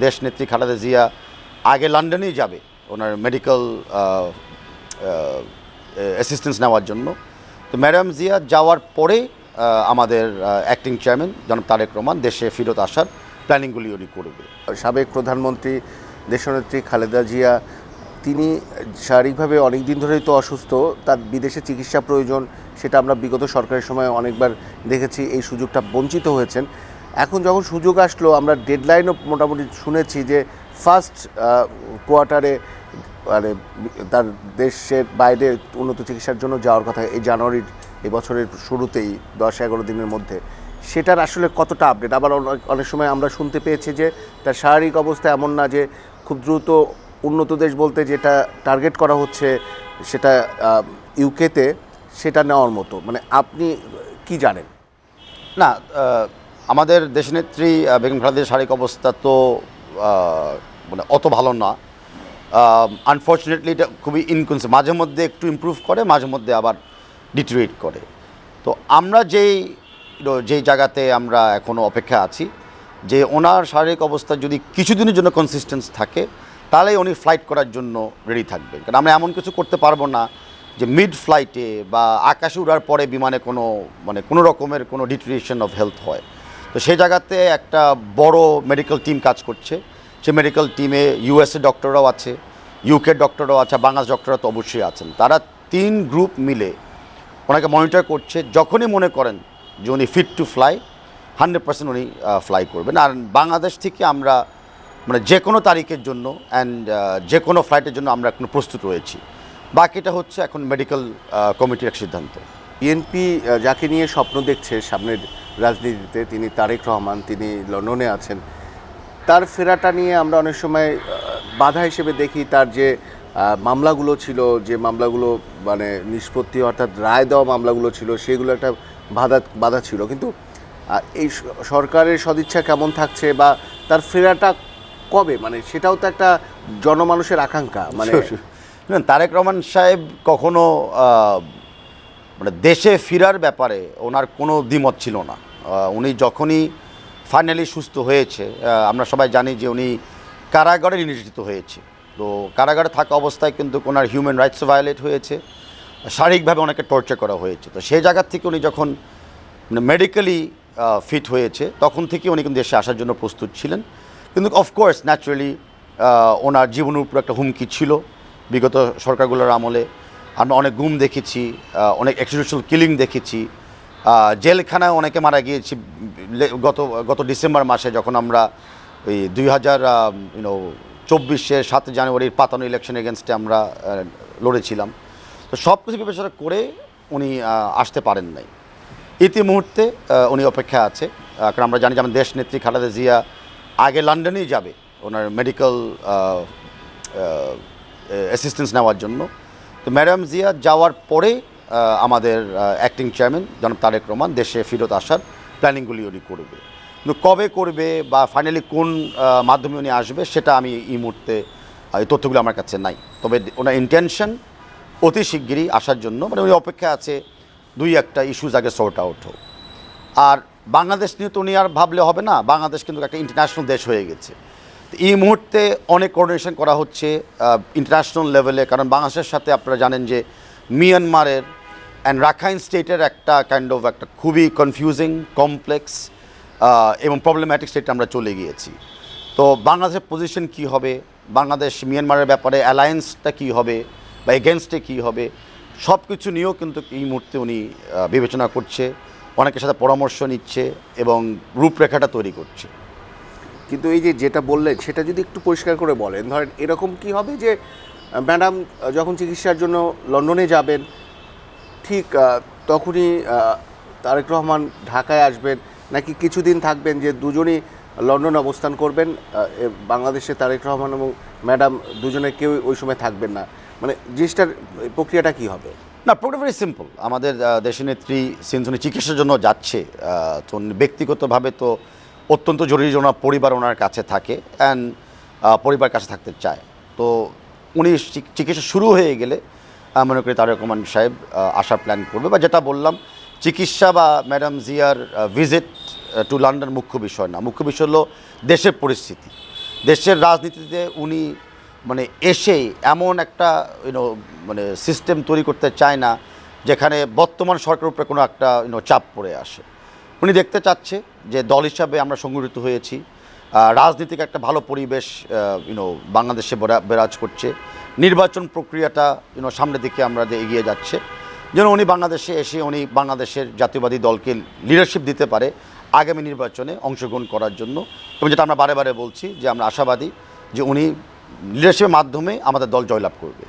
দেশনেত্রী খালেদা জিয়া আগে লন্ডনেই যাবে ওনার মেডিকেল অ্যাসিস্ট্যান্স নেওয়ার জন্য। তো ম্যাডাম জিয়া যাওয়ার পরে আমাদের অ্যাক্টিং চেয়ারম্যান জনাব তারেক রহমান দেশে ফেরত আসার প্ল্যানিংগুলি উনি করবে। সাবেক প্রধানমন্ত্রী দেশনেত্রী খালেদা জিয়া তিনি শারীরিকভাবে অনেক দিন ধরেই তো অসুস্থ, তার বিদেশে চিকিৎসা প্রয়োজন, সেটা আমরা বিগত সরকারের সময় অনেকবার দেখেছি, এই সুযোগটা বঞ্চিত হয়েছেন। এখন যখন সুযোগ আসলো, আমরা ডেডলাইনও মোটামুটি শুনেছি যে ফার্স্ট কোয়ার্টারে মানে তার দেশের বাইরে উন্নত চিকিৎসার জন্য যাওয়ার কথা, এই জানুয়ারির এবছরের শুরুতেই 10-11 দিনের মধ্যে। সেটার আসলে কতটা আপডেট? আবার অনেক সময় আমরা শুনতে পেয়েছি যে তার শারীরিক অবস্থা এমন না যে খুব দ্রুত উন্নত দেশ বলতে যেটা টার্গেট করা হচ্ছে সেটা ইউকেতে সেটা নেওয়ার মতো, মানে আপনি কি জানেন? না, আমাদের দেশনেত্রী বেগম খালেদা জিয়ার শারীরিক অবস্থা তো মানে অত ভালো না। আনফর্চুনেটলি এটা খুবই মাঝে মধ্যে একটু ইমপ্রুভ করে, মাঝে মধ্যে আবার ডিটেরিয়েট করে। তো আমরা যেই জায়গাতে আমরা এখনও অপেক্ষা আছি যে ওনার শারীরিক অবস্থা যদি কিছুদিনের জন্য কনসিস্টেন্স থাকে তাহলেই উনি ফ্লাইট করার জন্য রেডি থাকবেন। কারণ আমরা এমন কিছু করতে পারবো না যে মিড ফ্লাইটে বা আকাশে উড়ার পরে বিমানে কোনো রকমের কোনো ডিটেরিয়েশন অফ হেলথ হয়। তো সেই জায়গাতে একটা বড় মেডিকেল টিম কাজ করছে। সেই মেডিকেল টিমে ইউএসএ ডক্টররাও আছে, ইউকে ডক্টররাও আছে, বাংলাদেশ ডক্টররা তো অবশ্যই আছেন। তারা 3 গ্রুপ মিলে ওনাকে মনিটর করছে। যখনই মনে করেন যে উনি ফিট টু ফ্লাই, 100% উনি ফ্লাই করবেন। আর বাংলাদেশ থেকে আমরা মানে যে কোনো তারিখের জন্য অ্যান্ড যে কোনো ফ্লাইটের জন্য আমরা এখন প্রস্তুত রয়েছি। বাকিটা হচ্ছে এখন মেডিকেল কমিটির এক সিদ্ধান্ত। বিএনপি যাকে নিয়ে স্বপ্ন দেখছে সামনের রাজনীতিতে, তিনি তারেক রহমান, তিনি লন্ডনে আছেন। তার ফেরাটা নিয়ে আমরা অনেক সময় বাধা হিসেবে দেখি তার যে মামলাগুলো ছিল, যে মামলাগুলো মানে নিষ্পত্তি অর্থাৎ রায় দেওয়া মামলাগুলো ছিল, সেগুলো একটা বাধা ছিল। কিন্তু এই সরকারের সদিচ্ছা কেমন থাকছে বা তার ফেরাটা কবে, মানে সেটাও তো একটা জনমানুষের আকাঙ্ক্ষা। মানে তারেক রহমান সাহেব কখনো মানে দেশে ফেরার ব্যাপারে ওনার কোনো দ্বিমত ছিল না। উনি যখনই ফাইনালি সুস্থ হয়েছে, আমরা সবাই জানি যে উনি কারাগারে নির্যাতিত হয়েছে। তো কারাগারে থাকা অবস্থায় কিন্তু ওনার হিউম্যান রাইটস ভায়োলেট হয়েছে, শারীরিকভাবে ওনাকে টর্চার করা হয়েছে। তো সেই জায়গার থেকে উনি যখন মানে মেডিকেলি ফিট হয়েছে তখন থেকে উনি কিন্তু দেশে আসার জন্য প্রস্তুত ছিলেন। কিন্তু অফকোর্স ন্যাচারালি ওনার জীবনের উপর একটা হুমকি ছিল। বিগত সরকারগুলোর আমলে আমরা অনেক গুম দেখেছি, অনেক এক্সিকিউশনাল কিলিং দেখেছি, জেলখানায় অনেকে মারা গিয়েছি। গত ডিসেম্বর মাসে যখন আমরা ওই 2024-এর 7 জানুয়ারির পাতানো ইলেকশন এগেনস্টে আমরা লড়েছিলাম। তো সব কিছু বিবেচনা করে উনি আসতে পারেন নাই। ইতিমুহূর্তে উনি অপেক্ষা আছে, কারণ আমরা জানি যে আমাদের দেশনেত্রী খালেদা জিয়া আগে লন্ডনেই যাবে ওনার মেডিকেল অ্যাসিস্ট্যান্স নেওয়ার জন্য। তো ম্যাডাম জিয়া যাওয়ার পরে আমাদের অ্যাক্টিং চেয়ারম্যান জনাব তারেক রহমান দেশে ফেরত আসার প্ল্যানিংগুলি উনি করবে। কিন্তু কবে করবে বা ফাইনালি কোন মাধ্যমে উনি আসবে সেটা আমি এই মুহূর্তে এই তথ্যগুলো আমার কাছে নাই। তবে ওনার ইন্টেনশন অতি শিগগিরই আসার জন্য, মানে উনি অপেক্ষা আছে 2-1টা ইস্যুজ আগে সর্ট আউট হোক। আর বাংলাদেশ নিয়ে তো উনি আর ভাবলে হবে না, বাংলাদেশ কিন্তু একটা ইন্টারন্যাশনাল দেশ হয়ে গেছে। এই মুহূর্তে অনেক কোঅর্ডিনেশন করা হচ্ছে ইন্টারন্যাশনাল লেভেলে, কারণ বাংলাদেশের সাথে আপনারা জানেন যে মিয়ানমারের অ্যান্ড রাখাইন স্টেটের একটা কাইন্ড অফ একটা খুবই কনফিউজিং, কমপ্লেক্স এবং প্রবলেম্যাটিক স্টেটে আমরা চলে গিয়েছি। তো বাংলাদেশের পজিশন কী হবে, বাংলাদেশ মিয়ানমারের ব্যাপারে অ্যালায়েন্সটা কী হবে বা এগেনস্টে কী হবে, সব কিছু নিয়েও কিন্তু এই মুহূর্তে উনি বিবেচনা করছে, অনেকের সাথে পরামর্শ নিচ্ছে এবং রূপরেখাটা তৈরি করছে। কিন্তু এই যে যেটা বললেন সেটা যদি একটু পরিষ্কার করে বলেন, ধরেন এরকম কি হবে যে ম্যাডাম যখন চিকিৎসার জন্য লন্ডনে যাবেন ঠিক তখনই তারেক রহমান ঢাকায় আসবেন, নাকি কিছুদিন থাকবেন যে দুজনই লন্ডনে অবস্থান করবেন, বাংলাদেশে তারেক রহমান এবং ম্যাডাম দুজনে কেউ ওই সময় থাকবেন না, মানে জিনিসটার প্রক্রিয়াটা কী হবে? না, পুরোটা ভেরি সিম্পল। আমাদের দেশনেত্রী সিন্ধুনি চিকিৎসার জন্য যাচ্ছে, তো ব্যক্তিগতভাবে তো অত্যন্ত জরুরি যে ওনার পরিবার ওনার কাছে থাকে অ্যান্ড পরিবার কাছে থাকতে চায়। তো উনি চিকিৎসা শুরু হয়ে গেলে মনে করি তারেক রহমান সাহেব আসার প্ল্যান করবে। বা যেটা বললাম, চিকিৎসা বা ম্যাডাম জিয়ার ভিজিট টু লন্ডন মুখ্য বিষয় না, মুখ্য বিষয় হলো দেশের পরিস্থিতি। দেশের রাজনীতিতে উনি মানে এসেই এমন একটা মানে সিস্টেম তৈরি করতে চায় না যেখানে বর্তমান সরকারের উপরে কোনো একটা চাপ পড়ে আসে। উনি দেখতে চাচ্ছে যে দল হিসাবে আমরা সংগঠিত হয়েছি, রাজনীতিক একটা ভালো পরিবেশ বাংলাদেশে বিরাজ করছে, নির্বাচন প্রক্রিয়াটা সামনের দিকে আমরা এগিয়ে যাচ্ছে, যেন উনি বাংলাদেশে এসে উনি বাংলাদেশের জাতীয়বাদী দলকে লিডারশিপ দিতে পারে আগামী নির্বাচনে অংশগ্রহণ করার জন্য। এবং যেটা আমরা বারে বারে বলছি যে আমরা আশাবাদী যে উনি লিডারশিপের মাধ্যমে আমাদের দল জয়লাভ করবে।